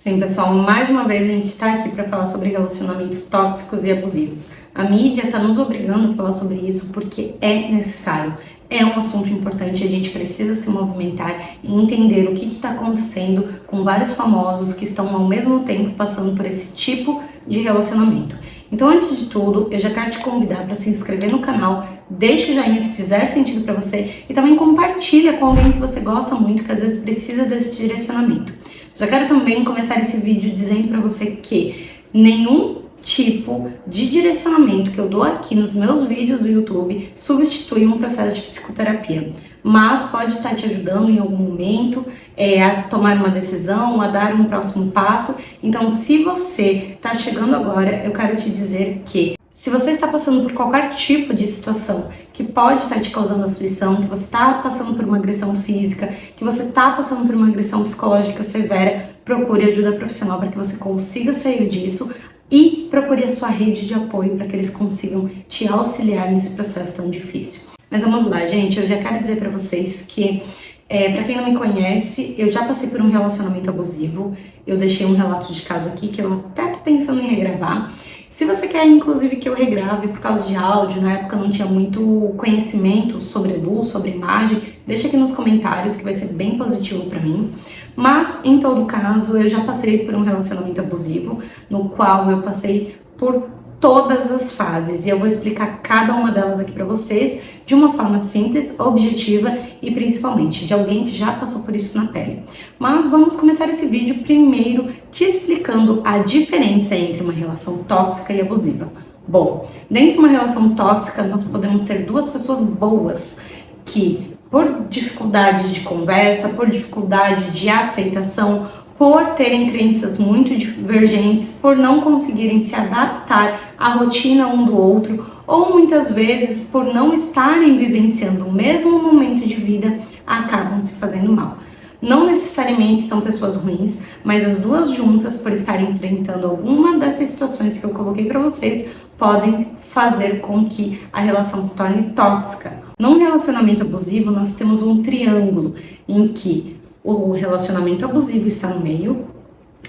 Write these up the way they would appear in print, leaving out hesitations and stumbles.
Sim, pessoal, mais uma vez a gente está aqui para falar sobre relacionamentos tóxicos e abusivos. A mídia está nos obrigando a falar sobre isso porque é necessário. É um assunto importante, a gente precisa se movimentar e entender o que está acontecendo com vários famosos que estão ao mesmo tempo passando por esse tipo de relacionamento. Então, antes de tudo, eu já quero te convidar para se inscrever no canal, deixe o joinha se fizer sentido para você e também compartilha com alguém que você gosta muito, que às vezes precisa desse direcionamento. Já quero também começar esse vídeo dizendo para você que nenhum tipo de direcionamento que eu dou aqui nos meus vídeos do YouTube substitui um processo de psicoterapia, mas pode estar te ajudando em algum momento a tomar uma decisão, a dar um próximo passo. Então, se você está chegando agora, eu quero te dizer que se você está passando por qualquer tipo de situação que pode estar te causando aflição, que você está passando por uma agressão física, que você está passando por uma agressão psicológica severa, procure ajuda profissional para que você consiga sair disso e procure a sua rede de apoio para que eles consigam te auxiliar nesse processo tão difícil. Mas vamos lá, gente, eu já quero dizer para vocês que, para quem não me conhece, eu já passei por um relacionamento abusivo, eu deixei um relato de caso aqui que eu até tô pensando em regravar. Se você quer, inclusive, que eu regrave por causa de áudio, na época não tinha muito conhecimento sobre luz, sobre imagem, deixa aqui nos comentários que vai ser bem positivo pra mim. Mas, em todo caso, eu já passei por um relacionamento abusivo, no qual eu passei por todas as fases, e eu vou explicar cada uma delas aqui pra vocês de uma forma simples, objetiva e principalmente de alguém que já passou por isso na pele. Mas vamos começar esse vídeo primeiro te explicando a diferença entre uma relação tóxica e abusiva. Bom, dentro de uma relação tóxica nós podemos ter duas pessoas boas que, por dificuldades de conversa, por dificuldade de aceitação, por terem crenças muito divergentes, por não conseguirem se adaptar à rotina um do outro, ou muitas vezes por não estarem vivenciando o mesmo momento de vida, acabam se fazendo mal. Não necessariamente são pessoas ruins, mas as duas juntas, por estarem enfrentando alguma dessas situações que eu coloquei para vocês, podem fazer com que a relação se torne tóxica. Num relacionamento abusivo, nós temos um triângulo em que o relacionamento abusivo está no meio,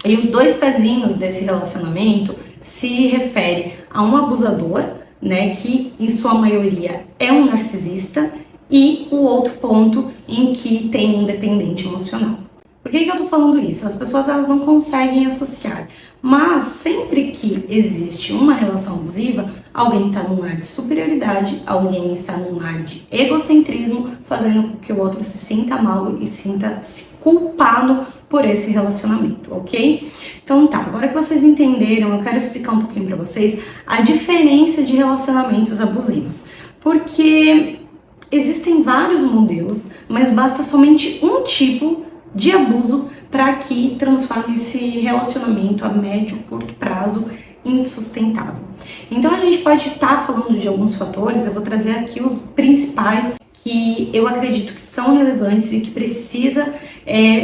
e os dois pezinhos desse relacionamento se refere a um abusador, né, que em sua maioria é um narcisista, e o outro ponto em que tem um dependente emocional. Por que eu tô falando isso? As pessoas elas não conseguem associar, mas sempre que existe uma relação abusiva, alguém está num ar de superioridade, alguém está num ar de egocentrismo, fazendo com que o outro se sinta mal e sinta-se culpado por esse relacionamento, ok? Então tá, agora que vocês entenderam, eu quero explicar um pouquinho para vocês a diferença de relacionamentos abusivos, porque existem vários modelos, mas basta somente um tipo de abuso para que transforme esse relacionamento a médio e curto prazo insustentável. Então a gente pode estar falando de alguns fatores, eu vou trazer aqui os principais que eu acredito que são relevantes e que precisa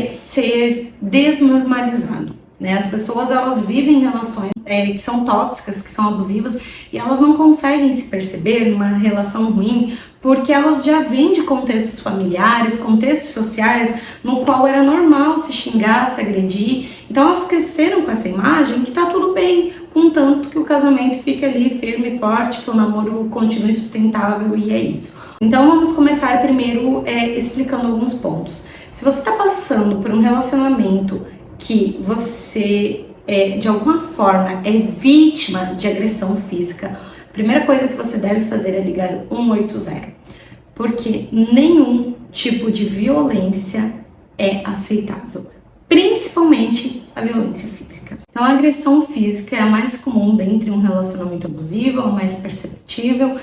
ser desnormalizado. Né? As pessoas elas vivem relações que são tóxicas, que são abusivas, e elas não conseguem se perceber numa relação ruim porque elas já vêm de contextos familiares, contextos sociais, no qual era normal se xingar, se agredir. Então elas cresceram com essa imagem que tá tudo bem, contanto que o casamento fique ali firme e forte, que o namoro continue sustentável, e é isso. Então vamos começar primeiro explicando alguns pontos. Se você está passando por um relacionamento que você de alguma forma é vítima de agressão física, a primeira coisa que você deve fazer é ligar 180, porque nenhum tipo de violência é aceitável, principalmente a violência física. Então a agressão física é a mais comum dentro de um relacionamento abusivo, é a mais perceptível,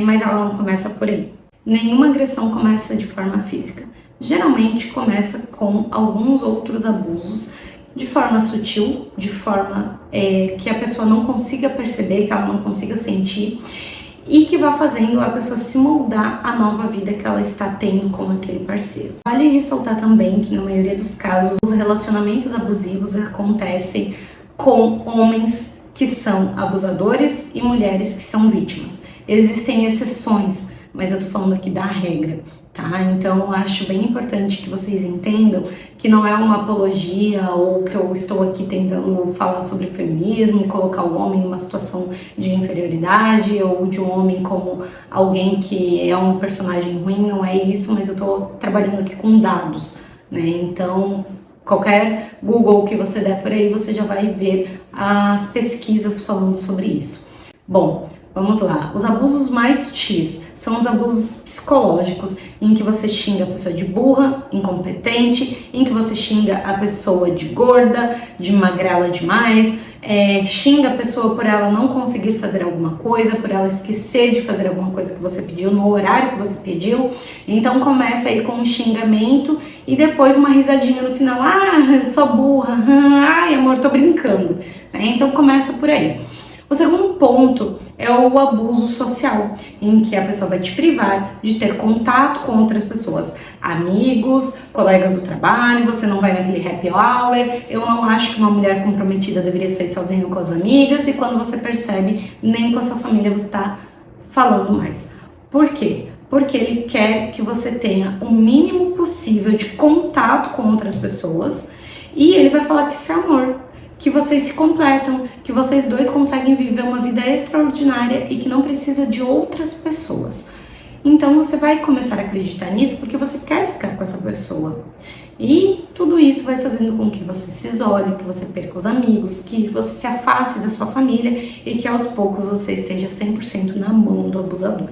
mas ela não começa por aí. Nenhuma agressão começa de forma física. Geralmente começa com alguns outros abusos de forma sutil, de forma que a pessoa não consiga perceber, que ela não consiga sentir, e que vá fazendo a pessoa se moldar à nova vida que ela está tendo com aquele parceiro. Vale ressaltar também que na maioria dos casos os relacionamentos abusivos acontecem com homens que são abusadores e mulheres que são vítimas. Existem exceções, mas eu tô falando aqui da regra. tá? Então eu acho bem importante que vocês entendam que não é uma apologia ou que eu estou aqui tentando falar sobre feminismo e colocar o homem numa situação de inferioridade ou de um homem como alguém que é um personagem ruim, não é isso, mas eu tô trabalhando aqui com dados, né? Então, qualquer Google que você der por aí, você já vai ver as pesquisas falando sobre isso. Bom, vamos lá. Os abusos mais sutis são os abusos psicológicos, em que você xinga a pessoa de burra, incompetente, em que você xinga a pessoa de gorda, de magrela demais, xinga a pessoa por ela não conseguir fazer alguma coisa, por ela esquecer de fazer alguma coisa que você pediu no horário que você pediu. Então começa aí com um xingamento e depois uma risadinha no final. Ah, sou burra, ai amor, tô brincando. Então começa por aí. O segundo ponto é o abuso social, em que a pessoa vai te privar de ter contato com outras pessoas, amigos, colegas do trabalho, você não vai naquele happy hour. Eu não acho que uma mulher comprometida deveria sair sozinha com as amigas, e quando você percebe, nem com a sua família você está falando mais. Por quê? Porque ele quer que você tenha o mínimo possível de contato com outras pessoas, e ele vai falar que isso é amor, que vocês se completam, que vocês dois conseguem viver uma vida extraordinária e que não precisa de outras pessoas. Então você vai começar a acreditar nisso porque você quer ficar com essa pessoa. E tudo isso vai fazendo com que você se isole, que você perca os amigos, que você se afaste da sua família e que aos poucos você esteja 100% na mão do abusador.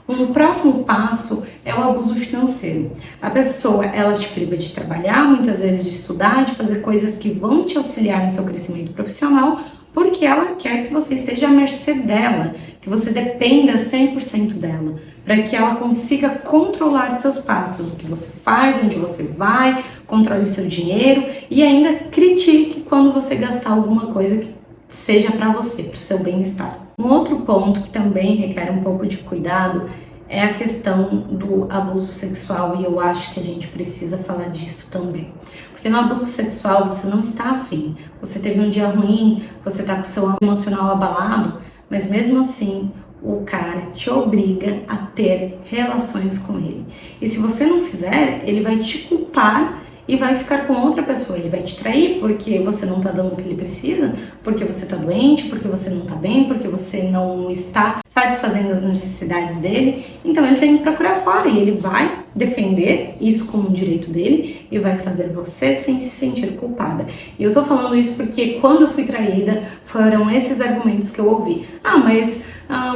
Um próximo passo é o abuso financeiro. A pessoa, ela te priva de trabalhar, muitas vezes de estudar, de fazer coisas que vão te auxiliar no seu crescimento profissional, porque ela quer que você esteja à mercê dela, que você dependa 100% dela, para que ela consiga controlar os seus passos, o que você faz, onde você vai, controle seu dinheiro e ainda critique quando você gastar alguma coisa que seja para você, para o seu bem-estar. Um outro ponto que também requer um pouco de cuidado é a questão do abuso sexual, e eu acho que a gente precisa falar disso também. Porque no abuso sexual você não está afim, você teve um dia ruim, você está com o seu emocional abalado, mas mesmo assim o cara te obriga a ter relações com ele. E se você não fizer, ele vai te culpar e vai ficar com outra pessoa. Ele vai te trair porque você não tá dando o que ele precisa, porque você tá doente, porque você não tá bem, porque você não está satisfazendo as necessidades dele. Então ele tem que procurar fora e ele vai defender isso como um direito dele e vai fazer você sem se sentir culpada. E eu tô falando isso porque quando eu fui traída, foram esses argumentos que eu ouvi. Ah, mas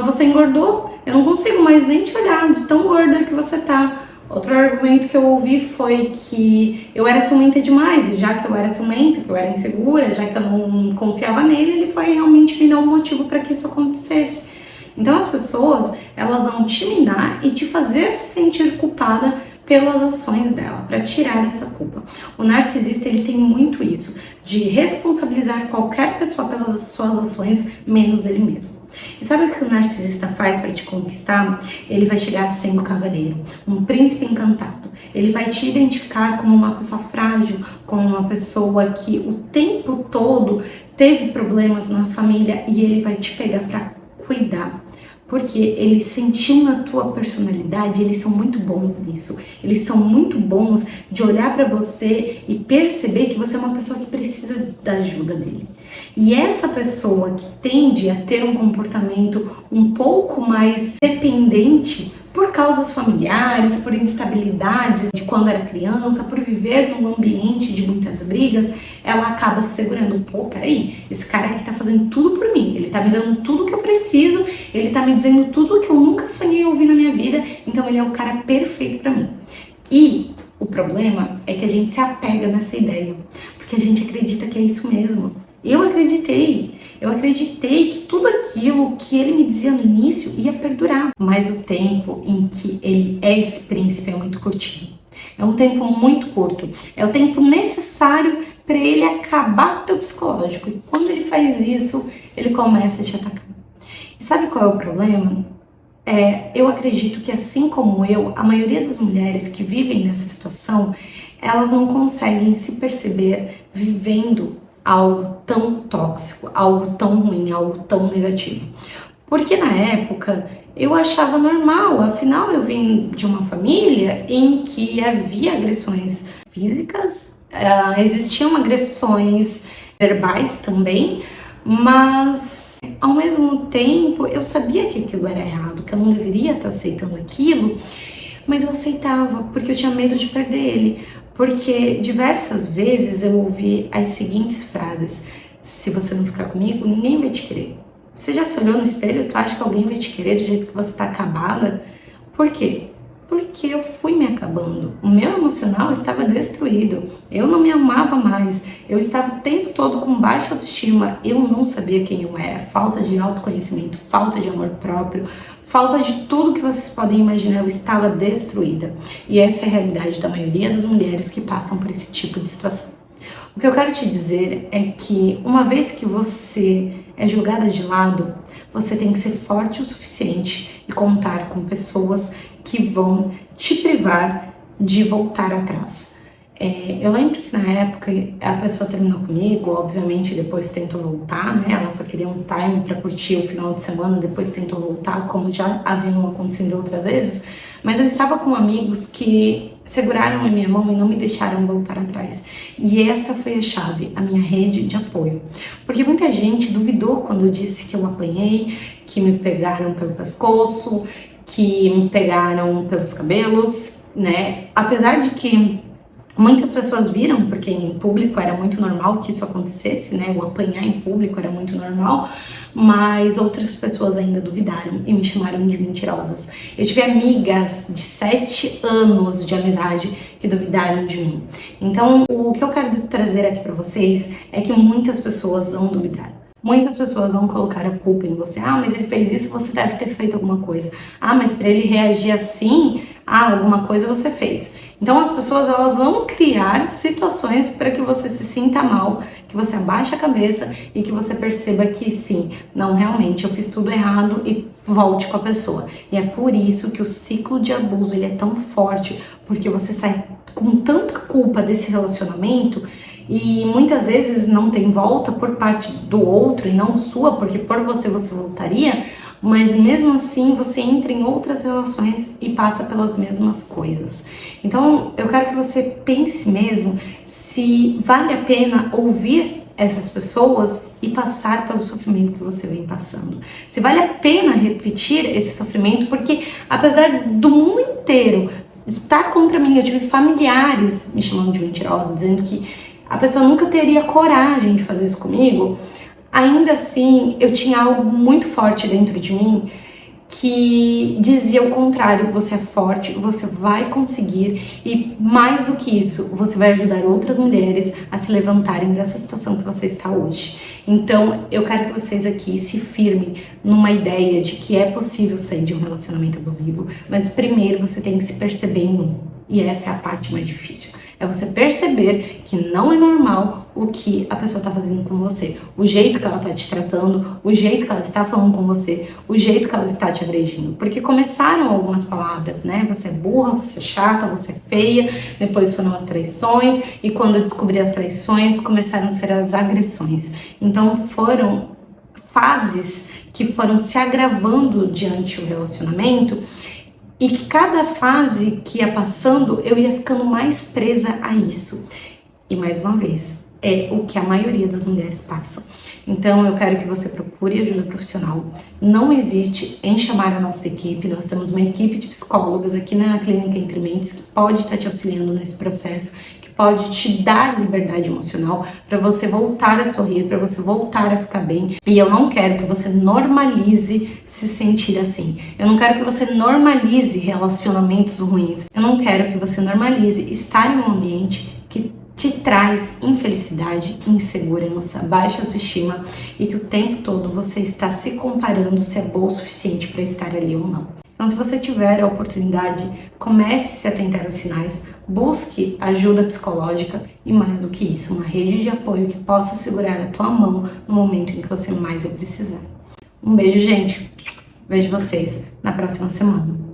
você engordou? Eu não consigo mais nem te olhar de tão gorda que você tá. Outro argumento que eu ouvi foi que eu era ciumenta demais, e já que eu era ciumenta, que eu era insegura, já que eu não confiava nele, ele foi realmente me dar um motivo para que isso acontecesse. Então as pessoas, elas vão te minar e te fazer se sentir culpada pelas ações dela, para tirar essa culpa. O narcisista, ele tem muito isso, de responsabilizar qualquer pessoa pelas suas ações, menos ele mesmo. E sabe o que o narcisista faz para te conquistar? Ele vai chegar sendo um cavaleiro, um príncipe encantado. Ele vai te identificar como uma pessoa frágil, como uma pessoa que o tempo todo teve problemas na família, e ele vai te pegar para cuidar. Porque ele sentiu na tua personalidade, eles são muito bons nisso. Eles são muito bons de olhar para você e perceber que você é uma pessoa que precisa da ajuda dele. E essa pessoa que tende a ter um comportamento um pouco mais dependente por causas familiares, por instabilidades de quando era criança, por viver num ambiente de muitas brigas, ela acaba se segurando. Pô, peraí, esse cara aqui tá fazendo tudo por mim, ele tá me dando tudo que eu preciso, ele tá me dizendo tudo que eu nunca sonhei ouvir na minha vida, então ele é o cara perfeito pra mim. E o problema é que a gente se apega nessa ideia, porque a gente acredita que é isso mesmo. Eu acreditei que tudo aquilo que ele me dizia no início ia perdurar. Mas o tempo em que ele é esse príncipe é muito curtinho. É um tempo muito curto. É o tempo necessário para ele acabar com o teu psicológico. E quando ele faz isso, ele começa a te atacar. E sabe qual é o problema? Eu acredito que, assim como eu, a maioria das mulheres que vivem nessa situação, elas não conseguem se perceber vivendo algo tão tóxico, algo tão ruim, algo tão negativo. Porque na época eu achava normal, afinal eu vim de uma família em que havia agressões físicas, existiam agressões verbais também, mas ao mesmo tempo eu sabia que aquilo era errado, que eu não deveria estar aceitando aquilo, mas eu aceitava porque eu tinha medo de perder ele, porque diversas vezes eu ouvi as seguintes frases: se você não ficar comigo, ninguém vai te querer. Você já se olhou no espelho? Tu acha que alguém vai te querer do jeito que você tá acabada? Por quê? Porque eu fui me acabando. O meu emocional estava destruído. Eu não me amava mais. Eu estava o tempo todo com baixa autoestima. Eu não sabia quem eu era. Falta de autoconhecimento, falta de amor próprio, falta de tudo que vocês podem imaginar. Eu estava destruída. E essa é a realidade da maioria das mulheres que passam por esse tipo de situação. O que eu quero te dizer é que uma vez que você é jogada de lado, você tem que ser forte o suficiente e contar com pessoas que vão te privar de voltar atrás. Eu lembro que na época a pessoa terminou comigo, obviamente depois tentou voltar, né? Ela só queria um time para curtir o final de semana, depois tentou voltar, como já haviam acontecido outras vezes. Mas eu estava com amigos que seguraram a minha mão e não me deixaram voltar atrás. E essa foi a chave, a minha rede de apoio. Porque muita gente duvidou quando eu disse que eu apanhei, que me pegaram pelo pescoço, que me pegaram pelos cabelos, né? Apesar de que muitas pessoas viram, porque em público era muito normal que isso acontecesse, né? O apanhar em público era muito normal, mas outras pessoas ainda duvidaram e me chamaram de mentirosas. Eu tive amigas de 7 anos de amizade que duvidaram de mim. Então, o que eu quero trazer aqui pra vocês é que muitas pessoas vão duvidar. Muitas pessoas vão colocar a culpa em você. Ah, mas ele fez isso, você deve ter feito alguma coisa. Ah, mas para ele reagir assim, alguma coisa você fez. Então as pessoas, elas vão criar situações para que você se sinta mal, que você abaixe a cabeça e que você perceba que sim, não, realmente eu fiz tudo errado e volte com a pessoa. E é por isso que o ciclo de abuso ele é tão forte, porque você sai com tanta culpa desse relacionamento e muitas vezes não tem volta por parte do outro e não sua, porque por você voltaria, mas mesmo assim você entra em outras relações e passa pelas mesmas coisas. Então eu quero que você pense mesmo se vale a pena ouvir essas pessoas e passar pelo sofrimento que você vem passando. Se vale a pena repetir esse sofrimento, porque apesar do mundo inteiro estar contra mim, eu tive familiares me chamando de mentirosa, dizendo que a pessoa nunca teria coragem de fazer isso comigo, ainda assim eu tinha algo muito forte dentro de mim que dizia o contrário: você é forte, você vai conseguir e mais do que isso, você vai ajudar outras mulheres a se levantarem dessa situação que você está hoje. Então eu quero que vocês aqui se firmem numa ideia de que é possível sair de um relacionamento abusivo, mas primeiro você tem que se perceber em um. E essa é a parte mais difícil. É você perceber que não é normal o que a pessoa está fazendo com você. O jeito que ela está te tratando, o jeito que ela está falando com você, o jeito que ela está te agredindo. Porque começaram algumas palavras, né? Você é burra, você é chata, você é feia. Depois foram as traições. E quando eu descobri as traições, começaram a ser as agressões. Então foram fases que foram se agravando diante do relacionamento. E que cada fase que ia passando, eu ia ficando mais presa a isso. E mais uma vez, é o que a maioria das mulheres passam. Então eu quero que você procure ajuda profissional. Não hesite em chamar a nossa equipe. Nós temos uma equipe de psicólogas aqui na Clínica Entre Mentes que pode estar te auxiliando nesse processo, que pode te dar liberdade emocional para você voltar a sorrir, para você voltar a ficar bem. E eu não quero que você normalize se sentir assim. Eu não quero que você normalize relacionamentos ruins. Eu não quero que você normalize estar em um ambiente que te traz infelicidade, insegurança, baixa autoestima e que o tempo todo você está se comparando se é boa o suficiente para estar ali ou não. Então, se você tiver a oportunidade, comece a se atentar aos sinais, busque ajuda psicológica e, mais do que isso, uma rede de apoio que possa segurar a tua mão no momento em que você mais vai precisar. Um beijo, gente. Vejo vocês na próxima semana.